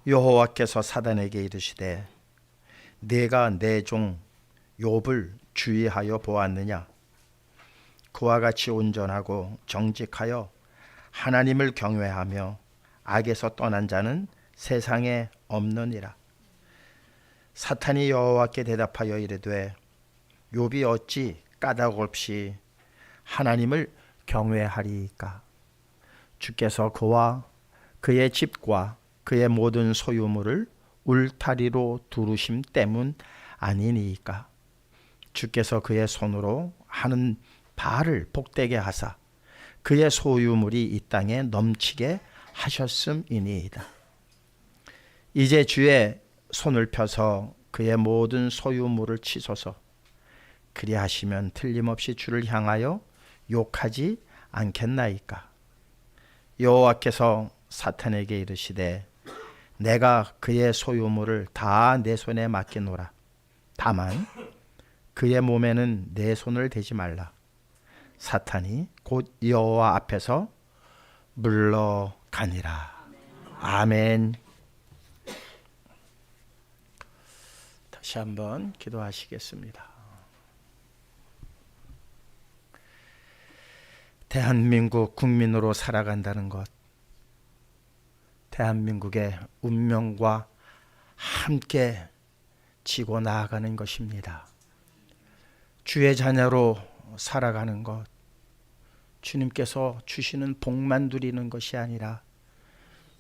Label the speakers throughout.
Speaker 1: 여호와께서 사단에게 이르시되 내가 내 종 욥을 주의하여 보았느냐? 그와 같이 온전하고 정직하여 하나님을 경외하며 악에서 떠난 자는 세상에 없느니라. 사탄이 여호와께 대답하여 이르되 욥이 어찌 까닭 없이 하나님을 경외하리이까? 주께서 그와 그의 집과 그의 모든 소유물을 울타리로 두르심 때문 아니니이까? 주께서 그의 손으로 하는 바를 복되게 하사 그의 소유물이 이 땅에 넘치게 하셨음이니이다. 이제 주의 손을 펴서 그의 모든 소유물을 치소서. 그리하시면 틀림없이 주를 향하여 욕하지 않겠나이까? 여호와께서 사탄에게 이르시되 내가 그의 소유물을 다 내 손에 맡기노라. 다만 그의 몸에는 내 손을 대지 말라. 사탄이 곧 여호와 앞에서 물러가니라. 아멘. 다시 한번 기도하시겠습니다. 대한민국 국민으로 살아간다는 것, 대한민국의 운명과 함께 지고 나아가는 것입니다. 주의 자녀로 살아가는 것, 주님께서 주시는 복만 누리는 것이 아니라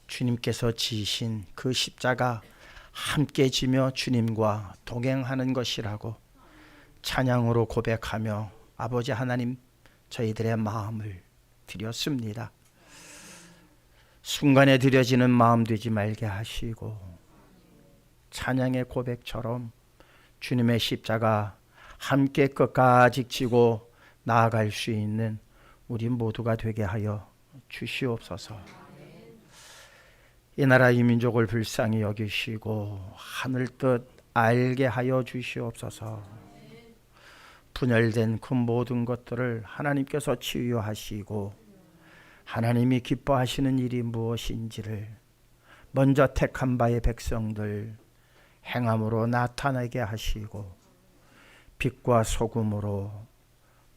Speaker 1: 주님께서 지신 그 십자가 함께 지며 주님과 동행하는 것이라고 찬양으로 고백하며 아버지 하나님, 저희들의 마음을 드렸습니다. 순간에 드려지는 마음 되지 말게 하시고 찬양의 고백처럼 주님의 십자가 함께 끝까지 지고 나아갈 수 있는 우리 모두가 되게 하여 주시옵소서. 이 나라 이 민족을 불쌍히 여기시고 하늘 뜻 알게 하여 주시옵소서. 분열된 그 모든 것들을 하나님께서 치유하시고 하나님이 기뻐하시는 일이 무엇인지를 먼저 택한 바의 백성들 행함으로 나타나게 하시고 빛과 소금으로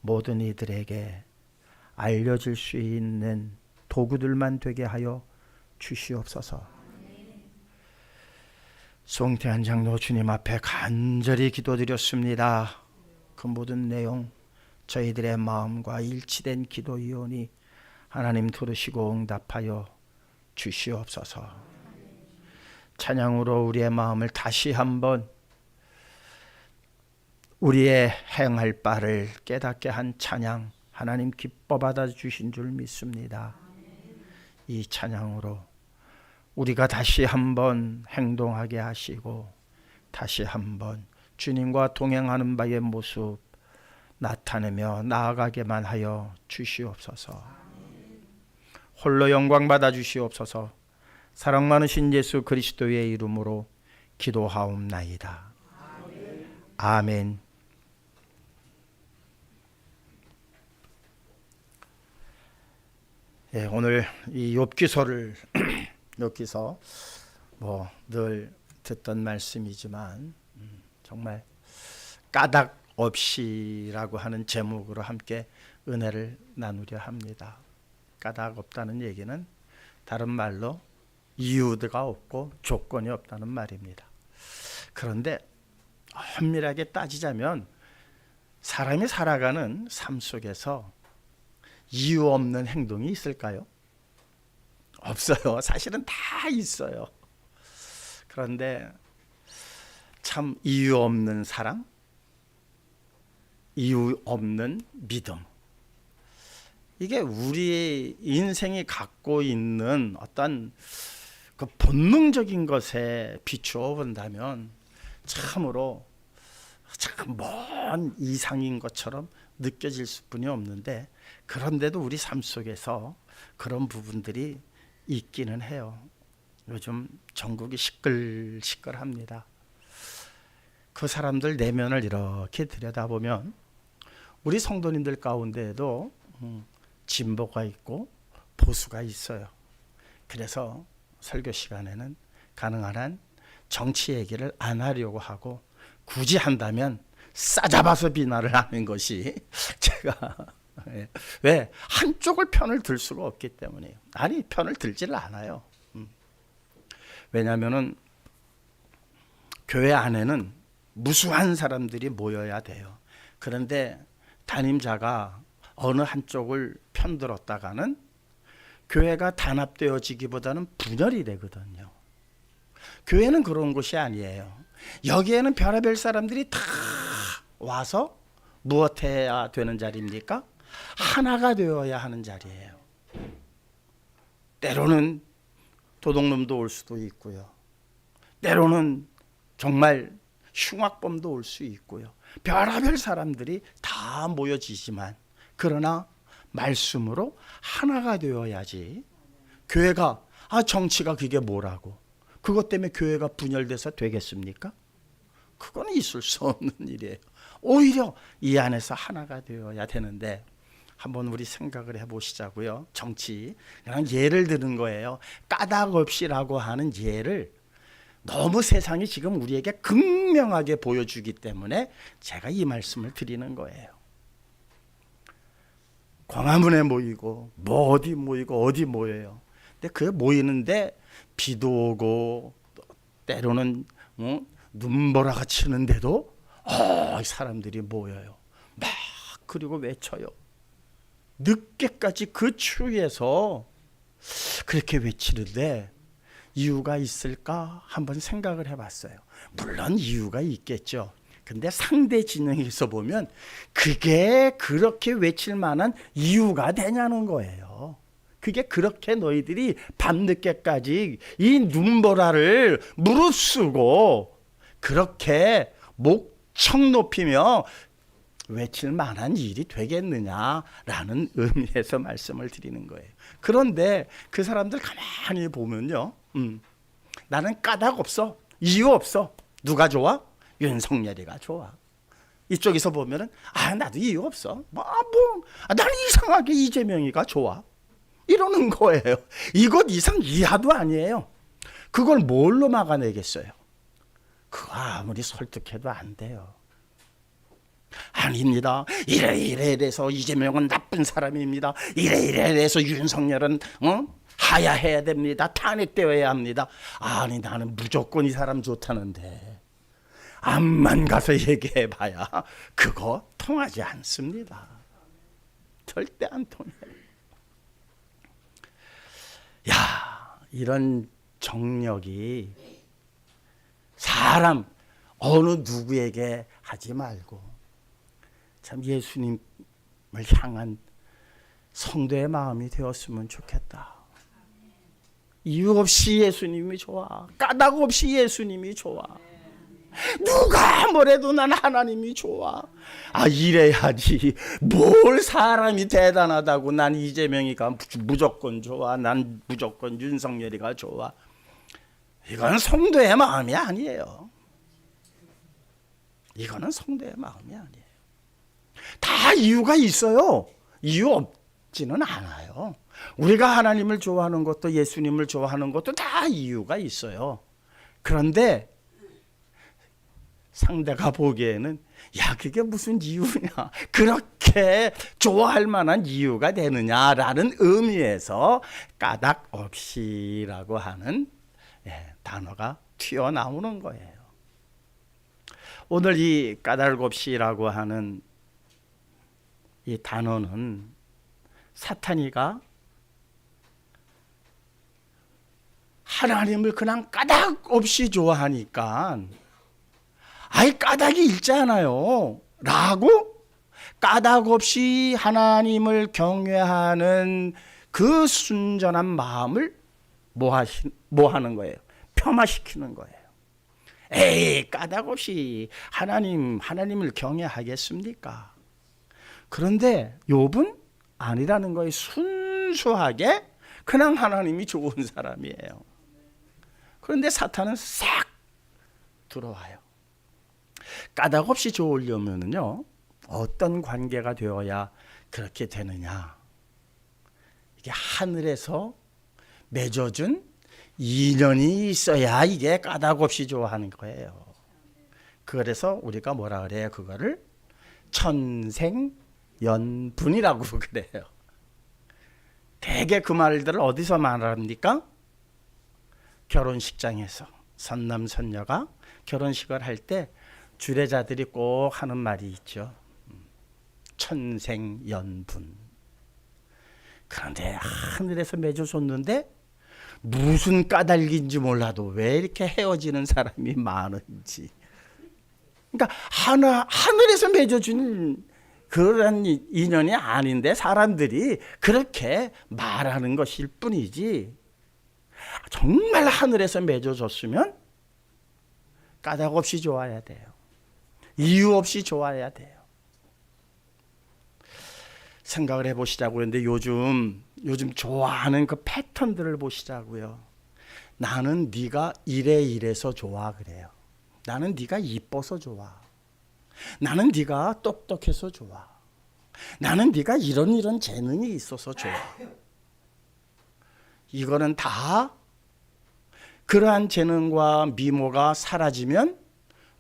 Speaker 1: 모든 이들에게 알려질 수 있는 도구들만 되게 하여 주시옵소서. 송태한 장로 주님 앞에 간절히 기도드렸습니다. 그 모든 내용 저희들의 마음과 일치된 기도이오니 하나님 들으시고 응답하여 주시옵소서. 찬양으로 우리의 마음을 다시 한번 우리의 행할 바를 깨닫게 한 찬양 하나님 기뻐 받아주신 줄 믿습니다. 이 찬양으로 우리가 다시 한번 행동하게 하시고 다시 한번 주님과 동행하는 바의 모습 나타내며 나아가게만 하여 주시옵소서. 홀로 영광 받아 주시옵소서. 사랑 많으신 예수 그리스도의 이름으로 기도하옵나이다. 아멘. 예, 오늘 이 욥기서를 욥기서 늘 듣던 말씀이지만 정말 까닭 없이라고 하는 제목으로 함께 은혜를 나누려 합니다. 까닭 없다는 얘기는 다른 말로 이유가 없고 조건이 없다는 말입니다. 그런데 엄밀하게 따지자면 사람이 살아가는 삶 속에서 이유 없는 행동이 있을까요? 없어요. 사실은 다 있어요. 그런데 참 이유 없는 사랑, 이유 없는 믿음, 이게 우리 인생이 갖고 있는 어떤 그 본능적인 것에 비추어 본다면 참으로 참 먼 이상인 것처럼 느껴질 수뿐이 없는데, 그런데도 우리 삶 속에서 그런 부분들이 있기는 해요. 요즘 전국이 시끌시끌합니다. 그 사람들 내면을 이렇게 들여다보면 우리 성도님들 가운데에도 진보가 있고 보수가 있어요. 그래서 설교 시간에는 가능한 한 정치 얘기를 안 하려고 하고, 굳이 한다면 싸잡아서 비난을 하는 것이 제가 왜 한쪽을 편을 들 수가 없기 때문이에요. 아니, 편을 들지를 않아요. 왜냐하면은 교회 안에는 무수한 사람들이 모여야 돼요. 그런데 담임자가 어느 한쪽을 편들었다가는 교회가 단합되어지기보다는 분열이 되거든요. 교회는 그런 곳이 아니에요. 여기에는 별의별 사람들이 다 와서 무엇해야 되는 자리입니까? 하나가 되어야 하는 자리예요. 때로는 도둑놈도 올 수도 있고요. 때로는 정말 흉악범도 올 수 있고요. 별의별 사람들이 다 모여지지만, 그러나 말씀으로 하나가 되어야지. 교회가 정치가 그게 뭐라고, 그것 때문에 교회가 분열돼서 되겠습니까? 그건 있을 수 없는 일이에요. 오히려 이 안에서 하나가 되어야 되는데, 한번 우리 생각을 해보시자고요. 정치, 그냥 예를 드는 거예요. 까닭 없이라고 하는 예를 너무 세상이 지금 우리에게 극명하게 보여주기 때문에 제가 이 말씀을 드리는 거예요. 광화문에 모이고 뭐 어디 모이고 어디 모여요. 근데 그 모이는데 비도 오고 때로는 눈보라가 치는데도 사람들이 모여요. 막 그리고 외쳐요. 늦게까지 그 추위에서 그렇게 외치는데 이유가 있을까 한번 생각을 해봤어요. 물론 이유가 있겠죠. 근데 상대 진영에서 보면 그게 그렇게 외칠 만한 이유가 되냐는 거예요. 그게 그렇게 너희들이 밤늦게까지 이 눈보라를 무릅쓰고 그렇게 목청 높이며 외칠 만한 일이 되겠느냐라는 의미에서 말씀을 드리는 거예요. 그런데 그 사람들 가만히 보면요, 나는 까닭 없어, 이유 없어. 누가 좋아? 윤석열이가 좋아. 이쪽에서 보면은 나도 이유 없어. 나는 이상하게 이재명이가 좋아. 이러는 거예요. 이것 이상 이하도 아니에요. 그걸 뭘로 막아내겠어요? 그거 아무리 설득해도 안 돼요. 아닙니다. 이래서 이재명은 나쁜 사람입니다. 이래서 윤석열은 하야해야 됩니다. 탄핵되어야 합니다. 아니, 나는 무조건 이 사람 좋다는데 암만 가서 얘기해봐야 그거 통하지 않습니다. 절대 안 통해요. 야, 이런 정력이 사람 어느 누구에게 하지 말고 참 예수님을 향한 성도의 마음이 되었으면 좋겠다. 이유 없이 예수님이 좋아. 까닭 없이 예수님이 좋아. 누가 뭐래도 난 하나님이 좋아. 이래야지. 뭘 사람이 대단하다고 난 이재명이가 무조건 좋아. 난 무조건 윤석열이가 좋아. 이건 성도의 마음이 아니에요. 이거는 성도의 마음이 아니에요. 다 이유가 있어요. 이유 없지는 않아요. 우리가 하나님을 좋아하는 것도 예수님을 좋아하는 것도 다 이유가 있어요. 그런데 상대가 보기에는 그게 무슨 이유냐, 그렇게 좋아할 만한 이유가 되느냐라는 의미에서 까닭 없이라고 하는 단어가 튀어나오는 거예요. 오늘 이 까닭 없이라고 하는 이 단어는 사탄이가 하나님을 그냥 까닭 없이 좋아하니까 까닭이 있잖아요 라고 까닭 없이 하나님을 경외하는 그 순전한 마음을 뭐 하는 거예요? 폄하시키는 거예요. 까닭 없이 하나님을 경외하겠습니까? 그런데 욥은 아니라는 거예요. 순수하게 그냥 하나님이 좋은 사람이에요. 그런데 사탄은 싹 들어와요. 까닭 없이 좋으려면요, 어떤 관계가 되어야 그렇게 되느냐? 이게 하늘에서 맺어준 인연이 있어야 이게 까닭 없이 좋아하는 거예요. 그래서 우리가 뭐라 그래요? 그거를 천생연분이라고 그래요. 대개 그 말들을 어디서 말합니까? 결혼식장에서 선남선녀가 결혼식을 할 때 주례자들이 꼭 하는 말이 있죠. 천생연분. 그런데 하늘에서 맺어줬는데 무슨 까닭인지 몰라도 왜 이렇게 헤어지는 사람이 많은지. 그러니까 하늘에서 맺어준 그런 인연이 아닌데 사람들이 그렇게 말하는 것일 뿐이지, 정말 하늘에서 맺어줬으면 까닭 없이 좋아야 돼요. 이유 없이 좋아야 돼요. 생각을 해보시자고요. 근데 요즘 좋아하는 그 패턴들을 보시자고요. 나는 네가 이래서 좋아 그래요. 나는 네가 이뻐서 좋아. 나는 네가 똑똑해서 좋아. 나는 네가 이런 재능이 있어서 좋아. 이거는 다 그러한 재능과 미모가 사라지면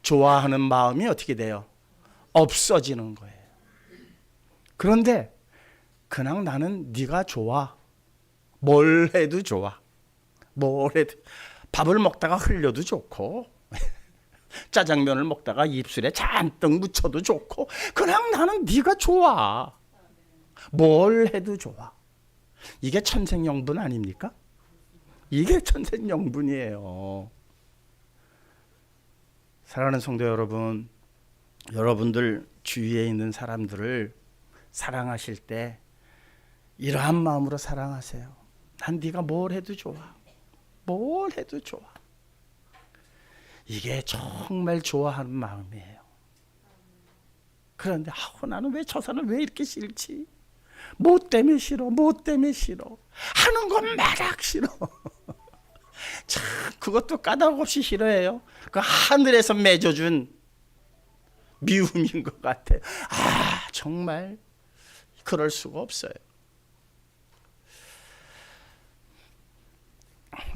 Speaker 1: 좋아하는 마음이 어떻게 돼요? 없어지는 거예요. 그런데 그냥 나는 네가 좋아. 뭘 해도 좋아. 뭘 해도. 밥을 먹다가 흘려도 좋고 짜장면을 먹다가 입술에 잔뜩 묻혀도 좋고 그냥 나는 네가 좋아. 뭘 해도 좋아. 이게 천생연분 아닙니까? 이게 천생연분이에요. 사랑하는 성도 여러분, 여러분들 주위에 있는 사람들을 사랑하실 때 이러한 마음으로 사랑하세요. 난 네가 뭘 해도 좋아. 뭘 해도 좋아. 이게 정말 좋아하는 마음이에요. 그런데 나는 왜 저 사람 왜 이렇게 싫지? 뭐 때문에 싫어? 뭐 때문에 싫어? 하는 건 마닥 싫어. 참 그것도 까닭 없이 싫어해요. 그 하늘에서 맺어준 미움인 것 같아요. 정말 그럴 수가 없어요.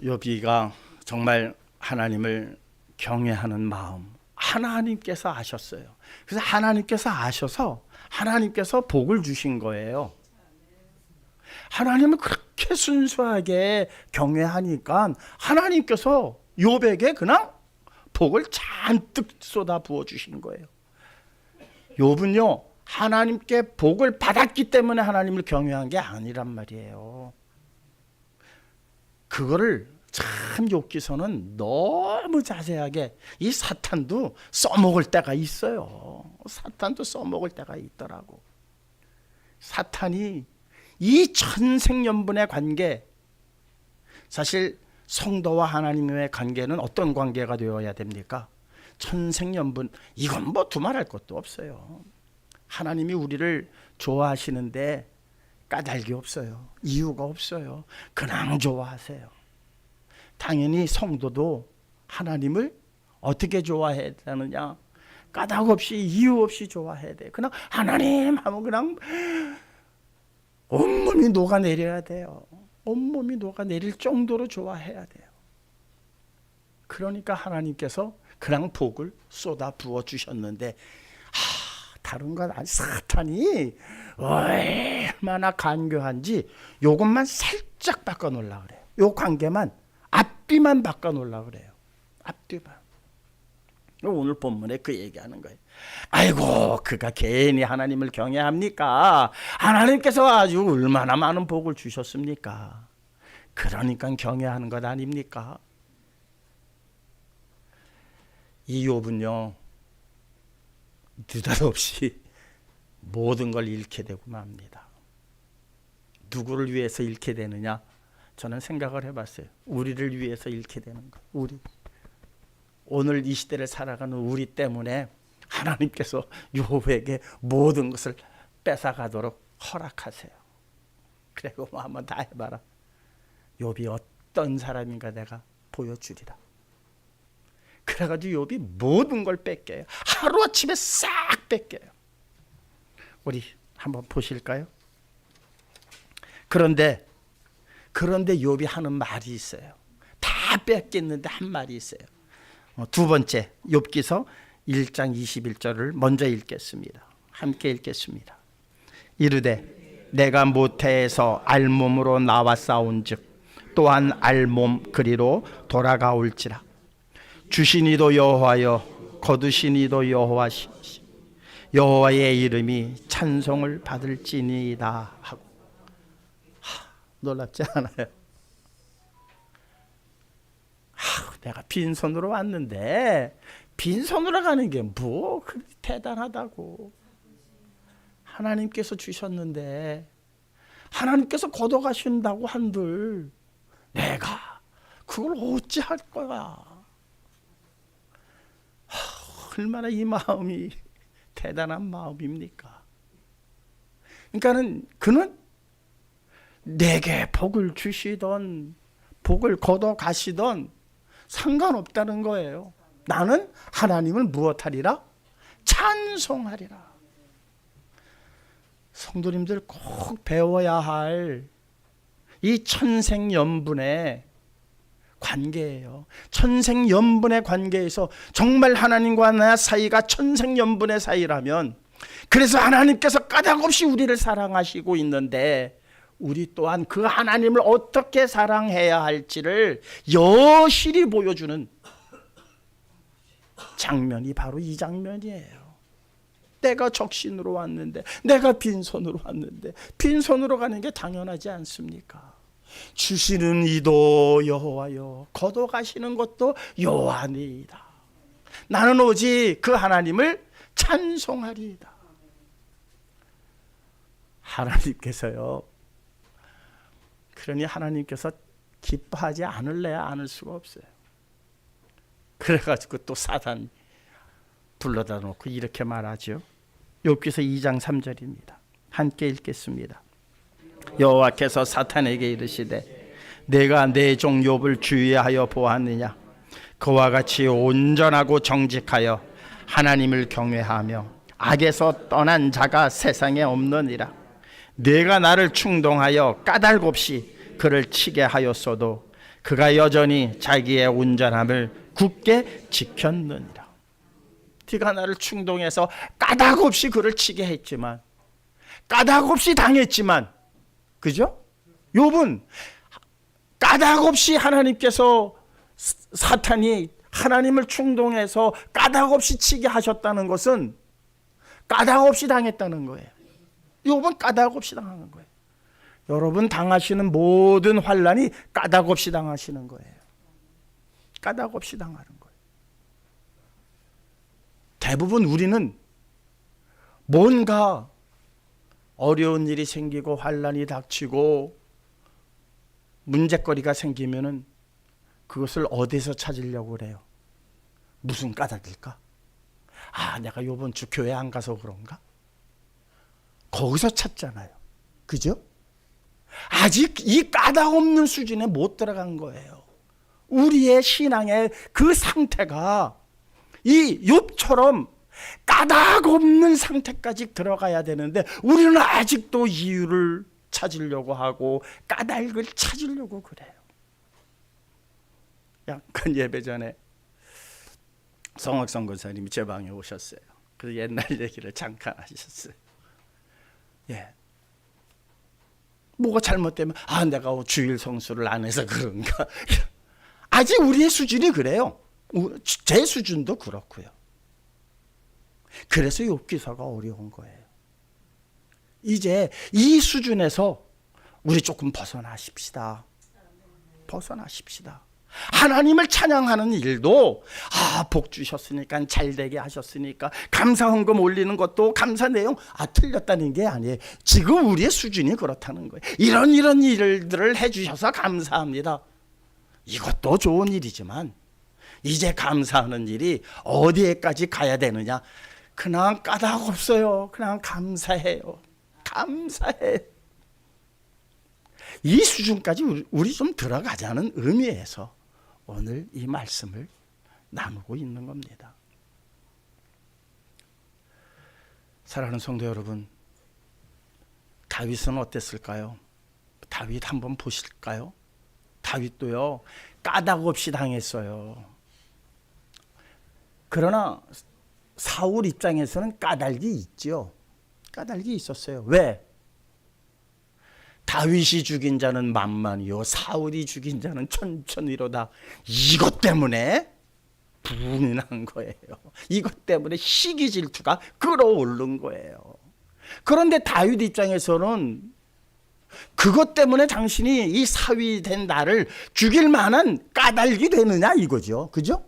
Speaker 1: 욥이가 정말 하나님을 경외하는 마음, 하나님께서 아셨어요. 그래서 하나님께서 아셔서 하나님께서 복을 주신 거예요. 하나님을 그렇게 순수하게 경외하니까 하나님께서 욥에게 그냥 복을 잔뜩 쏟아 부어 주신 거예요. 욥은요, 하나님께 복을 받았기 때문에 하나님을 경외한 게 아니란 말이에요. 그거를 참 욥기서는 너무 자세하게, 이 사탄도 써먹을 때가 있어요. 사탄도 써먹을 때가 있더라고. 사탄이 이 천생연분의 관계, 사실 성도와 하나님의 관계는 어떤 관계가 되어야 됩니까? 천생연분, 이건 뭐 두말할 것도 없어요. 하나님이 우리를 좋아하시는데 까닭이 없어요. 이유가 없어요. 그냥 좋아하세요. 당연히 성도도 하나님을 어떻게 좋아해야 되느냐? 까닭 없이 이유 없이 좋아해야 돼. 그냥 하나님 하면 그냥 온몸이 녹아내려야 돼요. 온몸이 녹아내릴 정도로 좋아해야 돼요. 그러니까 하나님께서 그냥 복을 쏟아 부어 주셨는데, 다른 건 아니, 사탄이 얼마나 간교한지 요것만 살짝 바꿔놓으려고 그래요. 요 관계만, 앞뒤만 바꿔놓으려고 그래요. 앞뒤만. 오늘 본문에 그 얘기하는 거예요. 아이고, 그가 괜히 하나님을 경외합니까? 하나님께서 아주 얼마나 많은 복을 주셨습니까? 그러니까 경외하는 것 아닙니까? 이 욥은요, 느닷없이 모든 걸 잃게 되고 맙니다. 누구를 위해서 잃게 되느냐? 저는 생각을 해봤어요. 우리를 위해서 잃게 되는 것. 우리. 오늘 이 시대를 살아가는 우리 때문에 하나님께서 욥에게 모든 것을 뺏어가도록 허락하세요. 그리고 뭐 한번 다 해봐라. 욥이 어떤 사람인가 내가 보여주리라. 그래가지고 욥이 모든 걸 뺏겨요. 하루아침에 싹 뺏겨요. 우리 한번 보실까요? 그런데 욥이 하는 말이 있어요. 다 뺏겼는데 한 말이 있어요. 두 번째, 욥기서 1장 21절을 먼저 읽겠습니다. 함께 읽겠습니다. 이르되 내가 모태에서 알몸으로 나와 싸운즉 또한 알몸 그리로 돌아가올지라. 주신 이도 여호와여 거두신 이도 여호와시니 여호와의 이름이 찬송을 받을지니이다 하고. 놀랍지 않아요? 내가 빈손으로 왔는데 빈손으로 가는 게 뭐 그렇게 대단하다고. 하나님께서 주셨는데 하나님께서 걷어가신다고 한들 내가 그걸 어찌할 거야. 얼마나 이 마음이 대단한 마음입니까? 그러니까는 그는 내게 복을 주시던 복을 걷어가시던 상관없다는 거예요. 나는 하나님을 무엇하리라? 찬송하리라. 성도님들 꼭 배워야 할 이 천생연분의 관계예요. 천생연분의 관계에서 정말 하나님과 나 사이가 천생연분의 사이라면, 그래서 하나님께서 까닭없이 우리를 사랑하시고 있는데 우리 또한 그 하나님을 어떻게 사랑해야 할지를 여실히 보여주는 장면이 바로 이 장면이에요. 내가 적신으로 왔는데, 내가 빈손으로 왔는데, 빈손으로 가는 게 당연하지 않습니까? 주시는 이도 여호와여 걷어가시는 것도 여호와니이다. 나는 오직 그 하나님을 찬송하리이다. 하나님께서요, 그러니 하나님께서 기뻐하지 않을래야 않을 수가 없어요. 그래가지고 또 사단 불러다 놓고 이렇게 말하죠. 욥기서 2장 3절입니다. 함께 읽겠습니다. 여호와께서 사탄에게 이르시되 내가 내 종 욥을 주의하여 보았느냐. 그와 같이 온전하고 정직하여 하나님을 경외하며 악에서 떠난 자가 세상에 없느니라. 내가 나를 충동하여 까닭없이 그를 치게 하였어도 그가 여전히 자기의 온전함을 굳게 지켰느니라. 네가 나를 충동해서 까닭없이 그를 치게 했지만, 까닭없이 당했지만, 그죠? 욥은 까닭없이 하나님께서, 사탄이 하나님을 충동해서 까닭없이 치게 하셨다는 것은 까닭없이 당했다는 거예요. 욥은 까닭없이 당하는 거예요. 여러분 당하시는 모든 환난이 까닭없이 당하시는 거예요. 까닭없이 당하는 거예요. 대부분 우리는 뭔가 어려운 일이 생기고 환난이 닥치고 문제거리가 생기면은 그것을 어디서 찾으려고 그래요? 무슨 까닭일까? 아, 내가 이번 주 교회 안 가서 그런가? 거기서 찾잖아요. 그죠? 아직 이 까닭 없는 수준에 못 들어간 거예요. 우리의 신앙의 그 상태가 이 욥처럼 까닭 없는 상태까지 들어가야 되는데 우리는 아직도 이유를 찾으려고 하고 까닭을 찾으려고 그래요. 약간 예배 전에 성학성 권사님이 제 방에 오셨어요. 그래서 옛날 얘기를 잠깐 하셨어요. 예. 뭐가 잘못되면 아, 내가 주일 성수를 안 해서 그런가. 아직 우리의 수준이 그래요. 제 수준도 그렇고요. 그래서 욥기서가 어려운 거예요. 이제 이 수준에서 우리 조금 벗어나십시다. 벗어나십시다. 하나님을 찬양하는 일도 복 주셨으니까, 잘되게 하셨으니까, 감사 헌금 올리는 것도 감사 내용 틀렸다는 게 아니에요. 지금 우리의 수준이 그렇다는 거예요. 이런 일들을 해주셔서 감사합니다. 이것도 좋은 일이지만 이제 감사하는 일이 어디에까지 가야 되느냐. 그냥 까닭 없어요. 그냥 감사해요. 감사해. 이 수준까지 우리 좀 들어가자는 의미에서 오늘 이 말씀을 나누고 있는 겁니다. 사랑하는 성도 여러분, 다윗은 어땠을까요? 다윗 한번 보실까요? 다윗도요 까닭 없이 당했어요. 그러나 사울 입장에서는 까닭이 있죠. 까닭이 있었어요. 왜? 다윗이 죽인 자는 만만이요 사울이 죽인 자는 천천히로다. 이것 때문에 분이 난 거예요. 이것 때문에 시기 질투가 끌어오른 거예요. 그런데 다윗 입장에서는 그것 때문에 당신이 이 사위 된 나를 죽일 만한 까닭이 되느냐 이거죠. 그죠?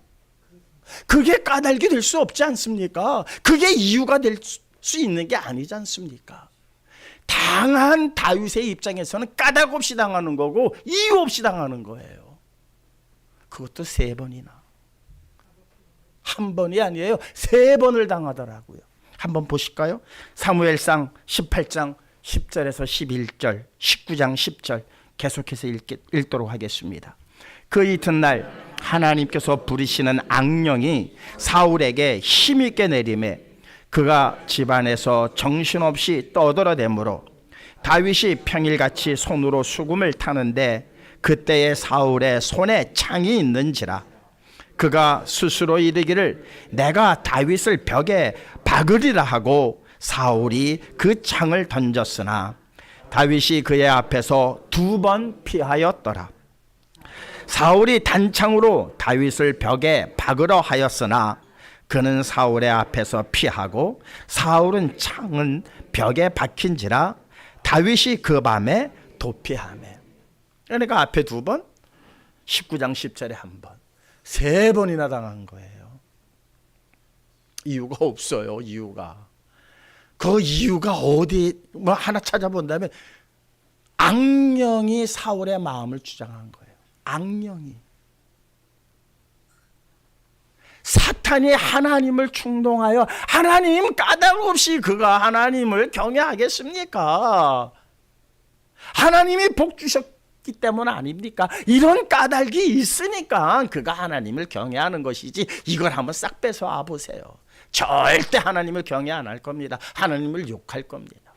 Speaker 1: 그게 까닭이 될 수 없지 않습니까? 그게 이유가 될 수 있는 게 아니지 않습니까? 당한 다윗의 입장에서는 까닭 없이 당하는 거고 이유 없이 당하는 거예요. 그것도 3번이나. 한 번이 아니에요. 3번을 당하더라고요. 한번 보실까요? 사무엘상 18장 10절에서 11절, 19장 10절 계속해서 읽도록 하겠습니다. 그 이튿날 하나님께서 부리시는 악령이 사울에게 힘있게 내림에 그가 집안에서 정신없이 떠들어대므로 다윗이 평일같이 손으로 수금을 타는데 그때에 사울의 손에 창이 있는지라 그가 스스로 이르기를 내가 다윗을 벽에 박으리라 하고 사울이 그 창을 던졌으나 다윗이 그의 앞에서 2번 피하였더라. 사울이 단창으로 다윗을 벽에 박으러 하였으나 그는 사울의 앞에서 피하고 사울은 창은 벽에 박힌지라 다윗이 그 밤에 도피하매. 그러니까 앞에 2번, 19장 10절에 1번, 3번이나 당한 거예요. 이유가 없어요. 이유가. 그 이유가 어디 뭐 하나 찾아본다면 악령이 사울의 마음을 주장한 거예요. 악령이. 사탄이 하나님을 충동하여 하나님 까닭 없이 그가 하나님을 경외하겠습니까? 하나님이 복 주셨기 때문 아닙니까? 이런 까닭이 있으니까 그가 하나님을 경외하는 것이지 이걸 한번 싹 뺏어 보세요. 절대 하나님을 경외 안 할 겁니다. 하나님을 욕할 겁니다.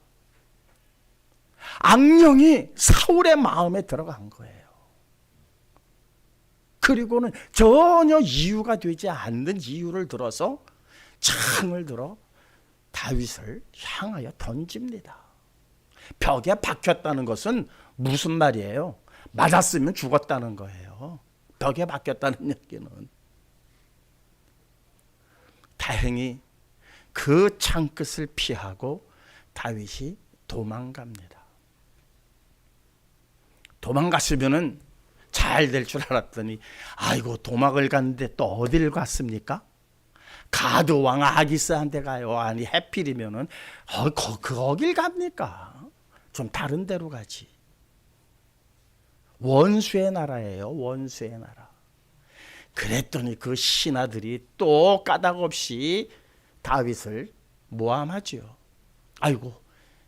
Speaker 1: 악령이 사울의 마음에 들어간 거예요. 그리고는 전혀 이유가 되지 않는 이유를 들어서 창을 들어 다윗을 향하여 던집니다. 벽에 박혔다는 것은 무슨 말이에요? 맞았으면 죽었다는 거예요. 벽에 박혔다는 얘기는. 다행히 그 창끝을 피하고 다윗이 도망갑니다. 도망갔으면은 잘 될 줄 알았더니 아이고 도망을 갔는데 또 어디를 갔습니까? 가드 왕 아기스한테 가요. 아니 해필이면은 거길 갑니까? 좀 다른 데로 가지. 원수의 나라예요. 원수의 나라. 그랬더니 그 신하들이 또 까닭 없이 다윗을 모함하죠. 아이고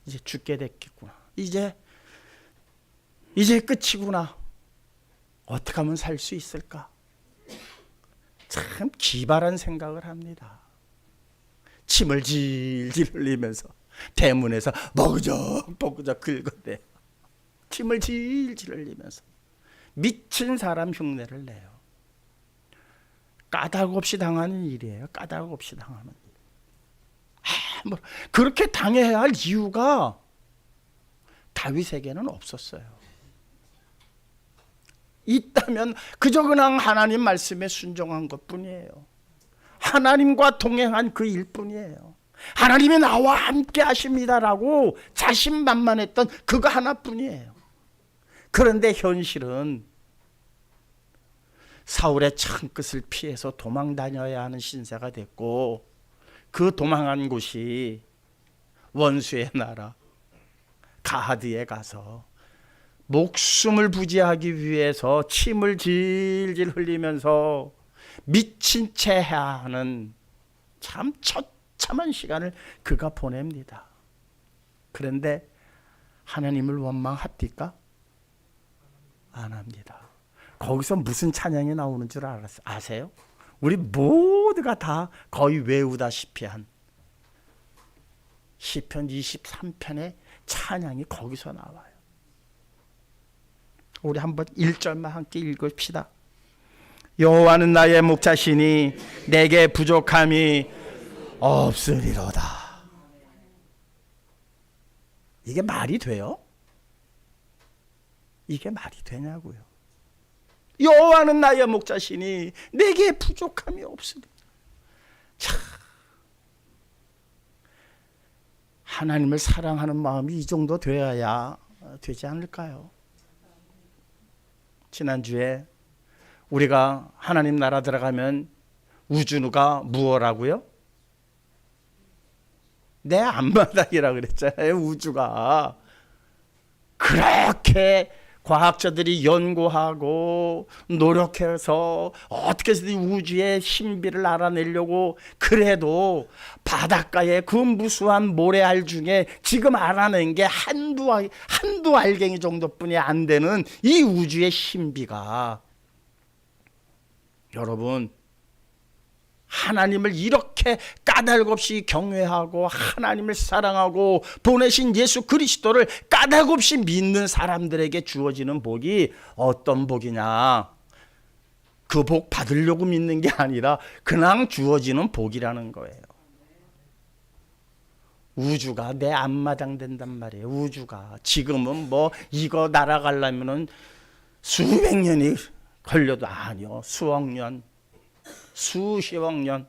Speaker 1: 이제 죽게 됐겠구나. 이제 끝이구나. 어떻게 하면 살 수 있을까? 참 기발한 생각을 합니다. 침을 질질 흘리면서 대문에서 버그적 긁어대요. 침을 질질 흘리면서 미친 사람 흉내를 내요. 까닭 없이 당하는 일이에요. 까닭 없이 당하는 일. 그렇게 당해야 할 이유가 다윗에게는 없었어요. 있다면 그저 그냥 하나님 말씀에 순종한 것뿐이에요. 하나님과 동행한 그 일뿐이에요. 하나님이 나와 함께 하십니다라고 자신만만했던 그거 하나뿐이에요. 그런데 현실은 사울의 창끝을 피해서 도망 다녀야 하는 신세가 됐고 그 도망한 곳이 원수의 나라 가드에 가서 목숨을 부지하기 위해서 침을 질질 흘리면서 미친 채 하는 참 처참한 시간을 그가 보냅니다. 그런데 하나님을 원망합니까? 안 합니다. 거기서 무슨 찬양이 나오는 줄 아세요? 우리 모두가 다 거의 외우다시피 한 시편 23편의 찬양이 거기서 나와요. 우리 한번 1절만 함께 읽읍시다. 여호와는 나의 목자시니 내게 부족함이 없으리로다. 이게 말이 돼요? 이게 말이 되냐고요. 여호와는 나의 목자시니 내게 부족함이 없으리로다. 참, 하나님을 사랑하는 마음이 이 정도 되어야 되지 않을까요? 지난주에 우리가 하나님 나라 들어가면 우주가 무엇라고요? 내 앞마당이라 그랬잖아요. 우주가 그렇게 과학자들이 연구하고 노력해서 어떻게 해서든 우주의 신비를 알아내려고 그래도 바닷가의 그 무수한 모래알 중에 지금 알아낸 게 한두 알갱이 정도뿐이 안 되는 이 우주의 신비가, 여러분, 하나님을 이렇게 까닭없이 경외하고 하나님을 사랑하고 보내신 예수 그리스도를 까닭없이 믿는 사람들에게 주어지는 복이 어떤 복이냐? 그 복 받으려고 믿는 게 아니라 그냥 주어지는 복이라는 거예요. 우주가 내 앞마당 된단 말이에요. 우주가 지금은 뭐 이거 날아가려면은 수백 년이 걸려도 아니요, 수억 년, 수십억 년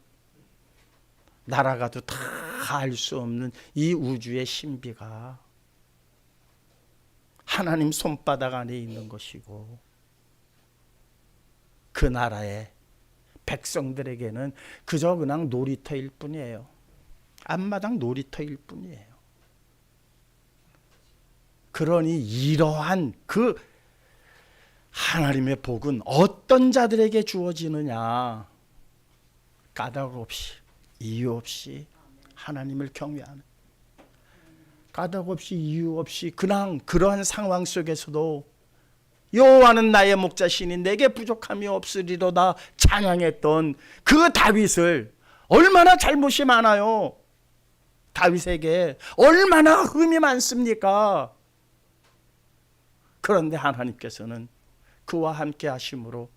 Speaker 1: 날아가도 다 알 수 없는 이 우주의 신비가 하나님 손바닥 안에 있는 것이고, 그 나라의 백성들에게는 그저 그냥 놀이터일 뿐이에요. 앞마당 놀이터일 뿐이에요. 그러니 이러한 그 하나님의 복은 어떤 자들에게 주어지느냐? 까닭 없이, 이유 없이 하나님을 경외하는, 까닭 없이 이유 없이 그냥 그러한 상황 속에서도 여호와는 나의 목자시니 내게 부족함이 없으리로다 찬양했던 그 다윗을, 얼마나 잘못이 많아요. 다윗에게 얼마나 흠이 많습니까? 그런데 하나님께서는 그와 함께 하심으로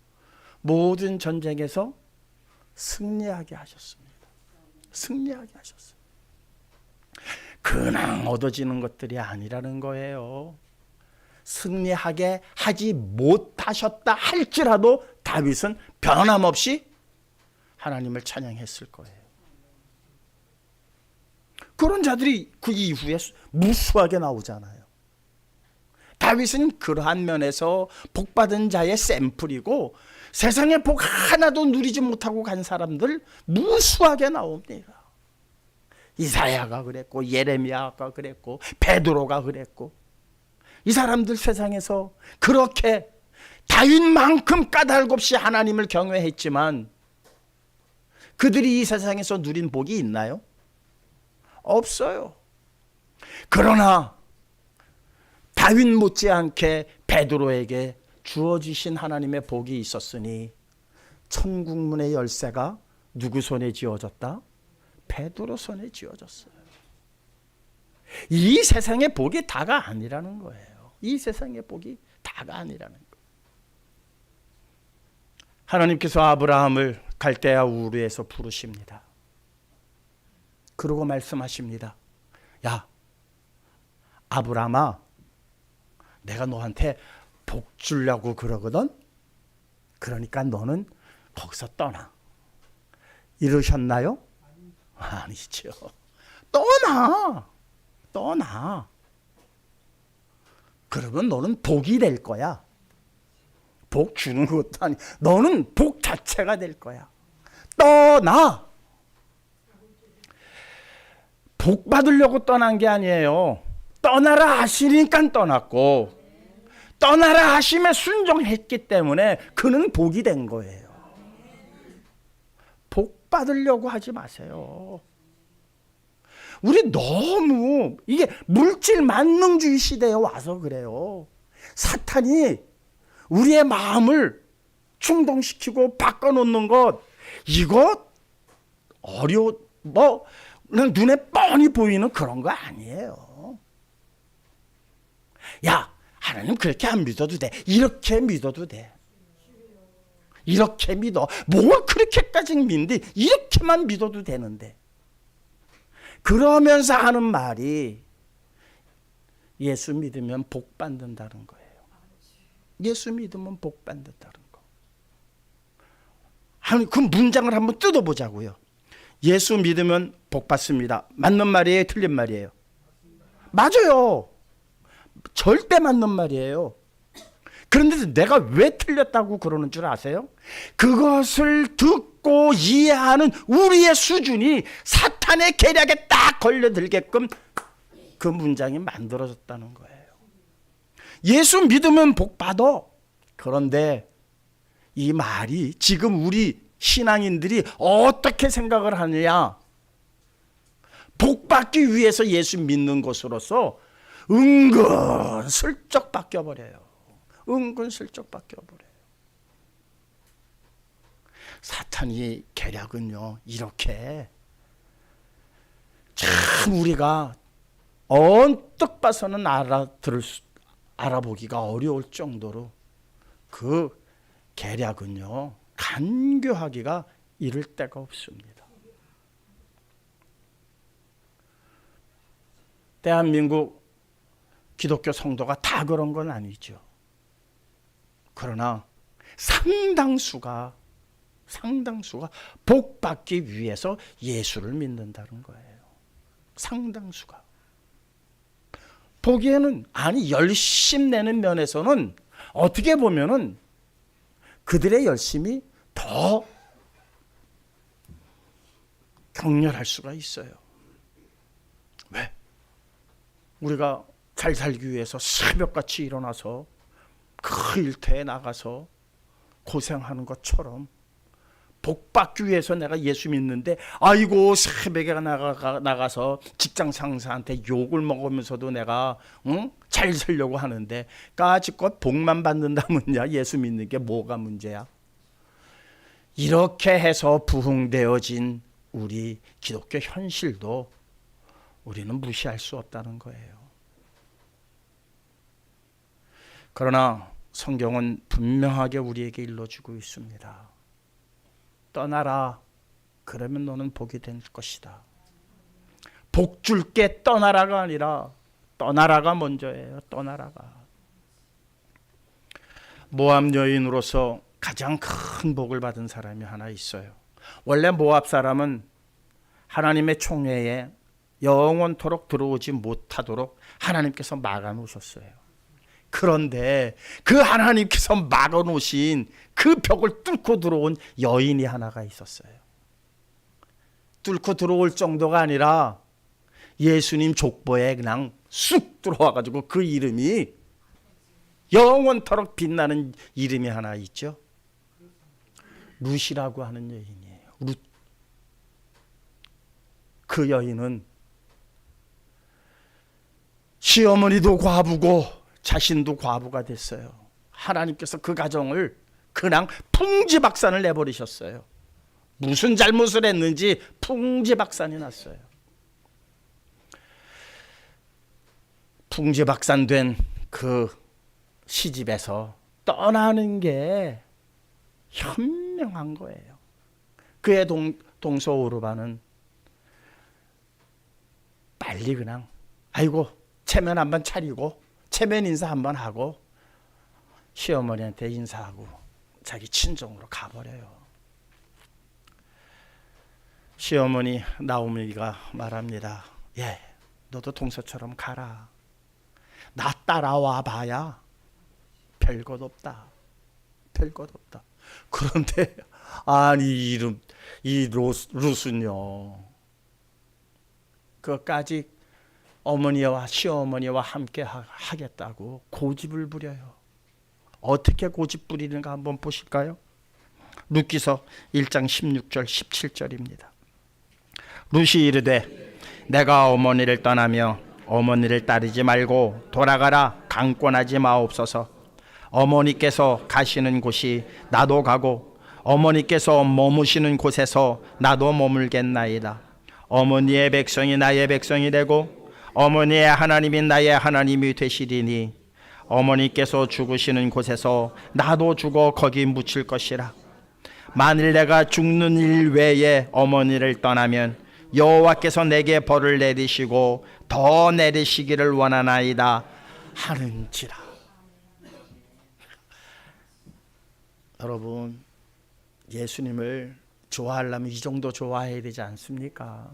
Speaker 1: 모든 전쟁에서 승리하게 하셨습니다. 승리하게 하셨어요. 그냥 얻어지는 것들이 아니라는 거예요. 승리하게 하지 못하셨다 할지라도 다윗은 변함없이 하나님을 찬양했을 거예요. 그런 자들이 그 이후에 무수하게 나오잖아요. 다윗은 그러한 면에서 복받은 자의 샘플이고, 세상의 복 하나도 누리지 못하고 간 사람들 무수하게 나옵니다. 이사야가 그랬고, 예레미야가 그랬고, 베드로가 그랬고, 이 사람들 세상에서 그렇게 다윗만큼 까닭 없이 하나님을 경외했지만 그들이 이 세상에서 누린 복이 있나요? 없어요. 그러나 다윗 못지않게 베드로에게 주어주신 하나님의 복이 있었으니 천국문의 열쇠가 누구 손에 쥐어졌다? 베드로 손에 쥐어졌어요. 이 세상의 복이 다가 아니라는 거예요. 이 세상의 복이 다가 아니라는 거예요. 하나님께서 아브라함을 갈대아 우르에서 부르십니다. 그러고 말씀하십니다. 야, 아브라함아, 내가 너한테 복 주려고 그러거든. 그러니까 너는 거기서 떠나. 이러셨나요? 아니죠. 떠나. 그러면 너는 복이 될 거야. 복 주는 것도 아니, 너는 복 자체가 될 거야. 떠나. 복 받으려고 떠난 게 아니에요. 떠나라 하시니까 떠났고, 떠나라 하심에 순종했기 때문에 그는 복이 된 거예요. 복 받으려고 하지 마세요. 우리 너무 이게 물질 만능주의 시대에 와서 그래요. 사탄이 우리의 마음을 충동시키고 바꿔놓는 것, 이거 뭐 그냥 눈에 뻔히 보이는 그런 거 아니에요. 야, 하나님 그렇게 안 믿어도 돼. 이렇게 믿어도 돼. 이렇게 믿어. 뭘 그렇게까지 믿는데 이렇게만 믿어도 되는데. 그러면서 하는 말이 예수 믿으면 복 받는다는 거예요. 예수 믿으면 복 받는다는 거. 그 문장을 한번 뜯어보자고요. 예수 믿으면 복 받습니다. 맞는 말이에요? 틀린 말이에요? 맞아요. 절대 맞는 말이에요. 그런데 내가 왜 틀렸다고 그러는 줄 아세요? 그것을 듣고 이해하는 우리의 수준이 사탄의 계략에 딱 걸려들게끔 그 문장이 만들어졌다는 거예요. 예수 믿으면 복 받아. 그런데 이 말이 지금 우리 신앙인들이 어떻게 생각을 하느냐? 복 받기 위해서 예수 믿는 것으로서 은근슬쩍 바뀌어버려요. 은근슬쩍 바뀌어버려요. 사탄이 계략은요, 이렇게 참 우리가 언뜻 봐서는 알아보기가 어려울 정도로 그 계략은요, 간교하기가 이를 데가 없습니다. 대한민국 기독교 성도가 다 그런 건 아니죠. 그러나 상당수가 복 받기 위해서 예수를 믿는다는 거예요. 상당수가. 보기에는 열심 내는 면에서는 어떻게 보면은 그들의 열심이 더 격렬할 수가 있어요. 왜? 우리가 잘 살기 위해서 새벽같이 일어나서 그 일터에 나가서 고생하는 것처럼 복 받기 위해서 내가 예수 믿는데 아이고 새벽에 나가서 직장 상사한테 욕을 먹으면서도 내가 잘 살려고 하는데 까짓것 복만 받는다면야 예수 믿는 게 뭐가 문제야? 이렇게 해서 부흥되어진 우리 기독교 현실도 우리는 무시할 수 없다는 거예요. 그러나 성경은 분명하게 우리에게 일러주고 있습니다. 떠나라. 그러면 너는 복이 될 것이다. 복 줄게 떠나라가 아니라 떠나라가 먼저예요. 떠나라가. 모압 여인으로서 가장 큰 복을 받은 사람이 하나 있어요. 원래 모압 사람은 하나님의 총회에 영원토록 들어오지 못하도록 하나님께서 막아놓으셨어요. 그런데 그 하나님께서 막아놓으신 그 벽을 뚫고 들어온 여인이 하나가 있었어요. 뚫고 들어올 정도가 아니라 예수님 족보에 그냥 쑥 들어와가지고 그 이름이 영원토록 빛나는 이름이 하나 있죠. 룻이라고 하는 여인이에요. 룻. 그 여인은 시어머니도 과부고 자신도 과부가 됐어요. 하나님께서 그 가정을 그냥 풍지박산을 내버리셨어요. 무슨 잘못을 했는지 풍지박산이 났어요. 풍지박산된 그 시집에서 떠나는 게 현명한 거예요. 그의 동서 오르반은 빨리 그냥 아이고 체면 한번 차리고 체면 인사 한번 하고 시어머니한테 인사하고 자기 친정으로 가버려요. 시어머니 나오미가 말합니다. 예, 너도 동서처럼 가라. 나 따라와 봐야 별것 없다. 별것 없다. 그런데 아니 이 룻은요. 그까지 어머니와 시어머니와 함께 하겠다고 고집을 부려요. 어떻게 고집 부리는가 한번 보실까요? 룻기서 1장 16절 17절입니다. 룻이 이르되 내가 어머니를 떠나며 어머니를 따르지 말고 돌아가라 강권하지 마옵소서. 어머니께서 가시는 곳이 나도 가고 어머니께서 머무시는 곳에서 나도 머물겠나이다. 어머니의 백성이 나의 백성이 되고 어머니의 하나님이 나의 하나님이 되시리니 어머니께서 죽으시는 곳에서 나도 죽어 거기 묻힐 것이라. 만일 내가 죽는 일 외에 어머니를 떠나면 여호와께서 내게 벌을 내리시고 더 내리시기를 원하나이다 하는지라. 여러분, 예수님을 좋아하려면 이 정도 좋아해야 되지 않습니까?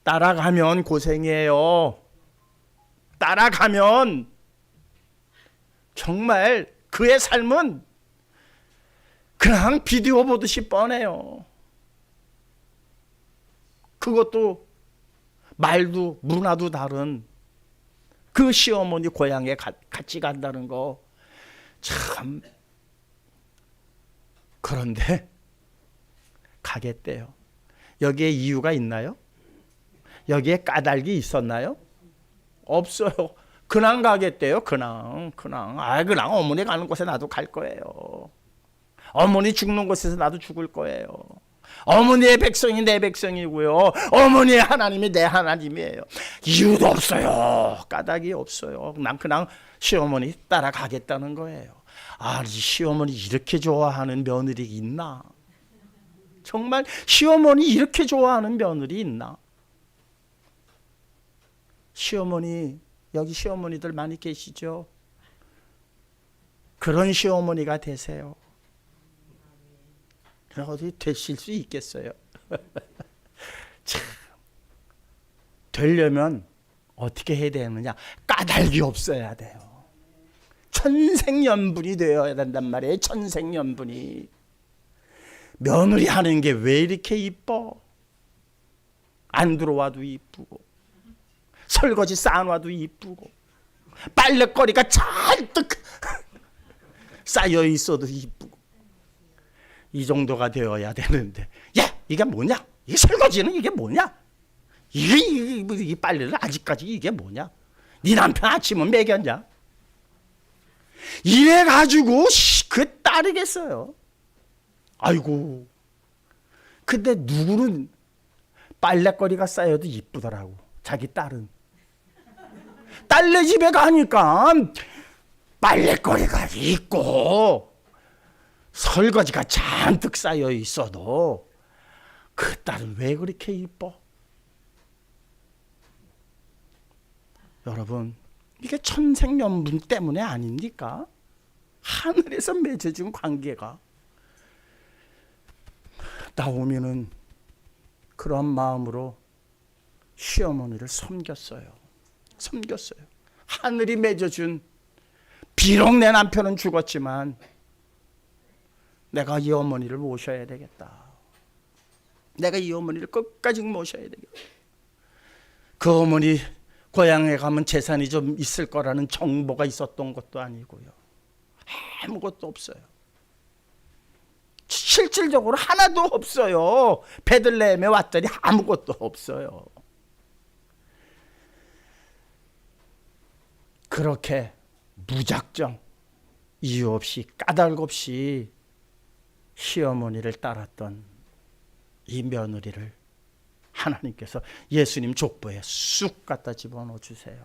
Speaker 1: 따라가면 고생이에요. 따라가면 정말 그의 삶은 그냥 비디오 보듯이 뻔해요. 그것도 말도 문화도 다른 그 시어머니 고향에 같이 간다는 거 참. 그런데 가겠대요. 여기에 이유가 있나요? 여기에 까닭이 있었나요? 없어요. 그냥 가겠대요. 그냥 어머니 가는 곳에 나도 갈 거예요. 어머니 죽는 곳에서 나도 죽을 거예요. 어머니의 백성이 내 백성이고요. 어머니의 하나님이 내 하나님이에요. 이유도 없어요. 까닭이 없어요. 난 그냥 시어머니 따라가겠다는 거예요. 이 시어머니 이렇게 좋아하는 며느리 있나? 정말 시어머니 이렇게 좋아하는 며느리 있나? 시어머니, 여기 시어머니들 많이 계시죠? 그런 시어머니가 되세요. 어디 되실 수 있겠어요? 참, 되려면 어떻게 해야 되느냐? 까닭이 없어야 돼요. 천생연분이 되어야 된단 말이에요. 천생연분이. 며느리 하는 게 왜 이렇게 이뻐? 안 들어와도 이쁘고, 설거지 쌓아놔도 이쁘고, 빨래거리가 잔뜩 쌓여 있어도 이쁘고, 이 정도가 되어야 되는데, 야, 이게 뭐냐? 이 설거지는 이게 뭐냐? 이 빨래를 아직까지 이게 뭐냐? 네 남편 아침은 먹였냐? 이래가지고 그 따르겠어요. 아이고. 근데 누구는 빨래거리가 쌓여도 이쁘더라고. 자기 딸은. 딸네 집에 가니까 빨래거리가 있고 설거지가 잔뜩 쌓여 있어도 그 딸은 왜 그렇게 이뻐? 여러분, 이게 천생연분 때문에 아닙니까? 하늘에서 맺어준 관계가. 나오미는 그런 마음으로 시어머니를 섬겼어요. 하늘이 맺어준, 비록 내 남편은 죽었지만 내가 이 어머니를 모셔야 되겠다. 내가 이 어머니를 끝까지 모셔야 되겠다. 그 어머니 고향에 가면 재산이 좀 있을 거라는 정보가 있었던 것도 아니고요. 아무것도 없어요. 실질적으로 하나도 없어요. 베들레헴에 왔더니 아무것도 없어요. 그렇게 무작정 이유 없이 까닭 없이 시어머니를 따랐던 이 며느리를 하나님께서 예수님 족보에 쑥 갖다 집어넣어 주세요.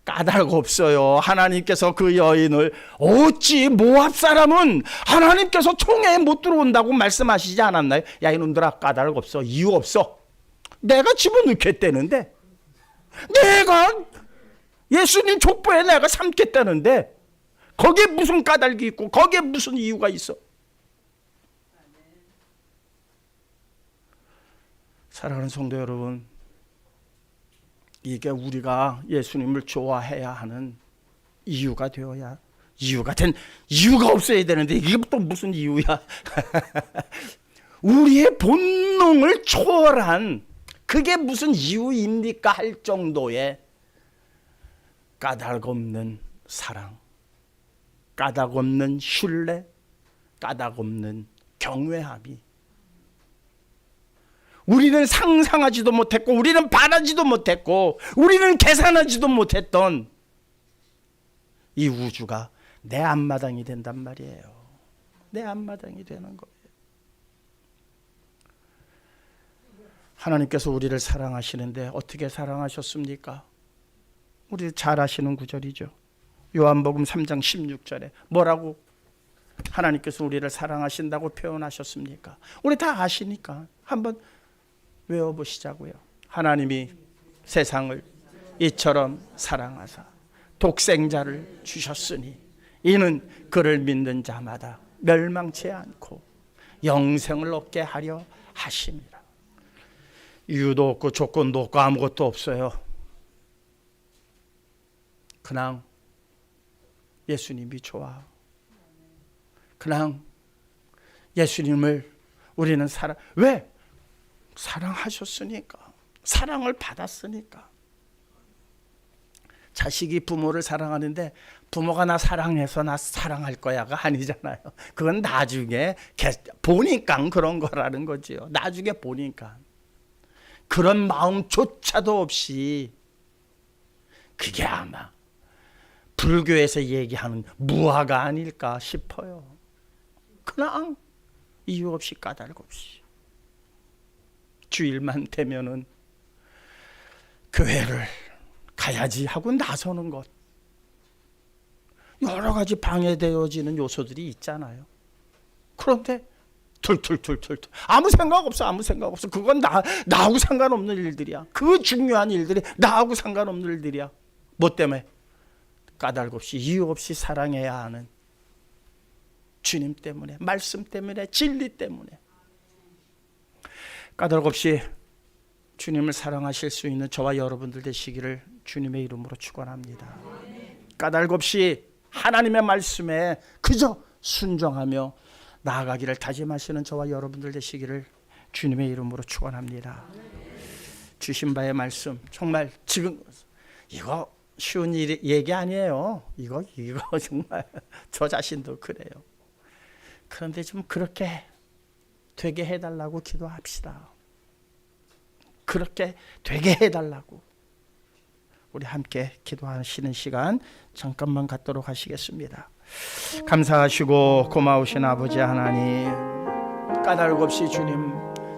Speaker 1: 까닭 없어요. 하나님께서 그 여인을, 어찌 모압 사람은 하나님께서 총회에 못 들어온다고 말씀하시지 않았나요? 야, 이놈들아, 까닭 없어. 이유 없어. 내가 집어넣겠다는데, 내가 예수님 족보에 내가 삼겠다는데 거기에 무슨 까닭이 있고 거기에 무슨 이유가 있어? 사랑하는 성도 여러분, 이게 우리가 예수님을 좋아해야 하는 이유가 되어야, 이유가 없어야 되는데 이게 또 무슨 이유야? 우리의 본능을 초월한, 그게 무슨 이유입니까? 할 정도의 까닭 없는 사랑, 까닭 없는 신뢰, 까닭 없는 경외함이, 우리는 상상하지도 못했고, 우리는 바라지도 못했고, 우리는 계산하지도 못했던 이 우주가 내 앞마당이 된단 말이에요. 내 앞마당이 되는 거예요. 하나님께서 우리를 사랑하시는데 어떻게 사랑하셨습니까? 우리 잘 아시는 구절이죠. 요한복음 3장 16절에 뭐라고 하나님께서 우리를 사랑하신다고 표현하셨습니까? 우리 다 아시니까 한번 외워보시자고요. 하나님이 세상을 이처럼 사랑하사 독생자를 주셨으니 이는 그를 믿는 자마다 멸망치 않고 영생을 얻게 하려 하심이라. 이유도 없고 조건도 없고 아무것도 없어요. 그냥 예수님이 좋아. 그냥 예수님을 우리는 왜? 사랑하셨으니까. 사랑을 받았으니까. 자식이 부모를 사랑하는데 부모가 나 사랑해서 나 사랑할 거야가 아니잖아요. 그건 나중에 보니까 그런 거라는 거지요. 나중에 보니까. 그런 마음조차도 없이 그게 아마 불교에서 얘기하는 무아가 아닐까 싶어요. 그냥 이유 없이 까닭 없이 주일만 되면은 교회를 가야지 하고 나서는 것. 여러 가지 방해되어지는 요소들이 있잖아요. 그런데 툴툴툴툴 아무 생각 없어. 아무 생각 없어. 그건 나하고 상관없는 일들이야. 그 중요한 일들이 나하고 상관없는 일들이야. 뭐 때문에? 까닭 없이 이유 없이 사랑해야 하는 주님 때문에, 말씀 때문에, 진리 때문에. 까닭 없이 주님을 사랑하실 수 있는 저와 여러분들 되시기를 주님의 이름으로 축원합니다. 까닭 없이 하나님의 말씀에 그저 순종하며 나아가기를 다짐하시는 저와 여러분들 되시기를 주님의 이름으로 축원합니다. 주신 바의 말씀 정말 지금 이거 쉬운 얘기 아니에요. 이거 정말 저 자신도 그래요. 그런데 좀 그렇게 되게 해달라고 기도합시다. 그렇게 되게 해달라고. 우리 함께 기도하시는 시간 잠깐만 갖도록 하시겠습니다. 감사하시고 고마우신 아버지 하나님, 까닭 없이 주님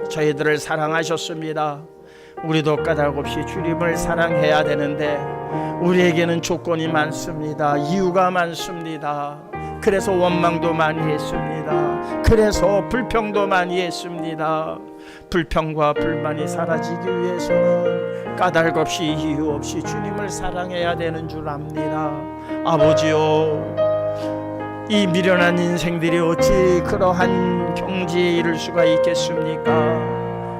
Speaker 1: 저희들을 사랑하셨습니다. 우리도 까닭 없이 주님을 사랑해야 되는데 우리에게는 조건이 많습니다. 이유가 많습니다. 그래서 원망도 많이 했습니다. 그래서 불평도 많이 했습니다. 불평과 불만이 사라지기 위해서는 까닭 없이 이유 없이 주님을 사랑해야 되는 줄 압니다. 아버지요, 이 미련한 인생들이 어찌 그러한 경지에 이를 수가 있겠습니까?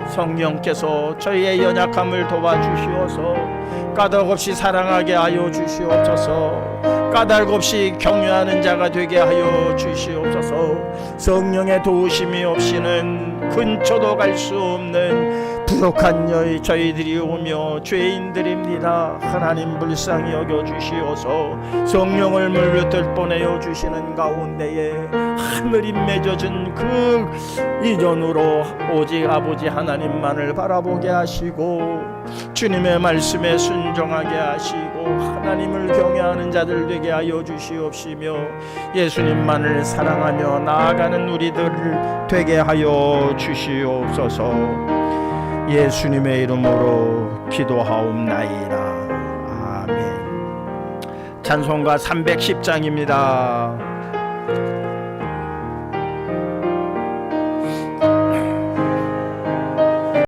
Speaker 1: 성령께서 저희의 연약함을 도와주시어서 까닭 없이 사랑하게 하여 주시옵소서. 까닭 없이 격려하는 자가 되게 하여 주시옵소서. 성령의 도우심이 없이는 근처도 갈 수 없는 부족한 저희들이 오며 죄인들입니다. 하나님 불쌍히 여겨주시어서 성령을 물뜻 보내어 주시는 가운데에 하늘이 맺어진 그 인연으로 오직 아버지 하나님만을 바라보게 하시고 주님의 말씀에 순종하게 하시고 하나님을 경외하는 자들 되게 하여 주시옵시며 예수님만을 사랑하며 나아가는 우리들을 되게 하여 주시옵소서. 예수님의 이름으로 기도하옵나이다. 아멘. 찬송가 310장입니다.